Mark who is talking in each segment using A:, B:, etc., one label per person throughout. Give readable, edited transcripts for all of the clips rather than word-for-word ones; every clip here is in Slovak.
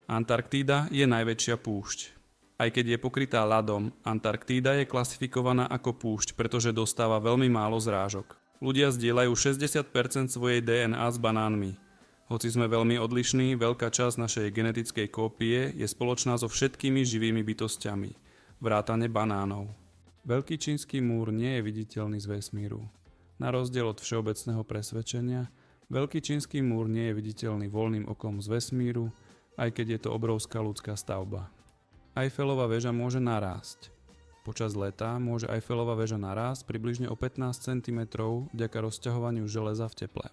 A: Antarktída je najväčšia púšť. Aj keď je pokrytá ľadom, Antarktída je klasifikovaná ako púšť, pretože dostáva veľmi málo zrážok. Ľudia zdieľajú 60% svojej DNA s banánmi. Hoci sme veľmi odlišní, veľká časť našej genetickej kópie je spoločná so všetkými živými bytosťami, vrátane banánov. Veľký čínsky múr nie je viditeľný z vesmíru. Na rozdiel od všeobecného presvedčenia, Veľký čínsky múr nie je viditeľný voľným okom z vesmíru, aj keď je to obrovská ľudská stavba. Eiffelova väža môže narásť. Počas leta môže Eiffelova väža narásť približne o 15 cm vďaka rozťahovaniu železa v teple.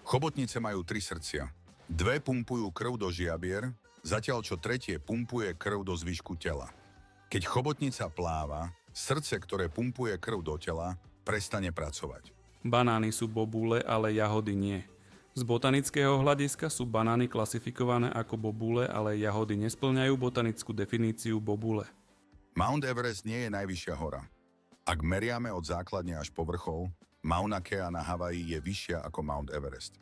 B: Chobotnice majú 3 srdcia. 2 pumpujú krv do žiabier, zatiaľ čo tretie pumpuje krv do zvyšku tela. Keď chobotnica pláva, srdce, ktoré pumpuje krv do tela, prestane pracovať.
A: Banány sú bobule, ale jahody nie. Z botanického hľadiska sú banány klasifikované ako bobule, ale jahody nespĺňajú botanickú definíciu bobule.
B: Mount Everest nie je najvyššia hora. Ak meriame od základne až po vrchol, Mauna Kea na Havaji je vyššia ako Mount Everest.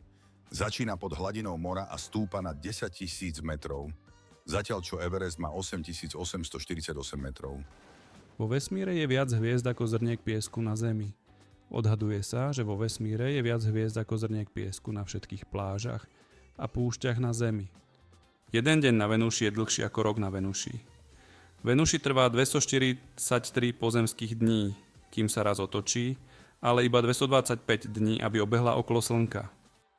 B: Začína pod hladinou mora a stúpa na 10 000 metrov, zatiaľ čo Everest má 8848 metrov.
A: Vo vesmíre je viac hviezd ako zrniek piesku na Zemi. Odhaduje sa, že vo vesmíre je viac hviezd ako zrniek piesku na všetkých plážach a púšťach na Zemi. Jeden deň na Venuši je dlhší ako rok na Venuši. Venuši trvá 243 pozemských dní, kým sa raz otočí, ale iba 225 dní, aby obehla okolo Slnka.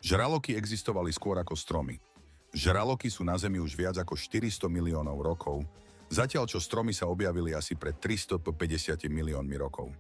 B: Žraloky existovali skôr ako stromy. Žraloky sú na Zemi už viac ako 400 miliónov rokov, zatiaľ čo stromy sa objavili asi pred 350 miliónmi rokov.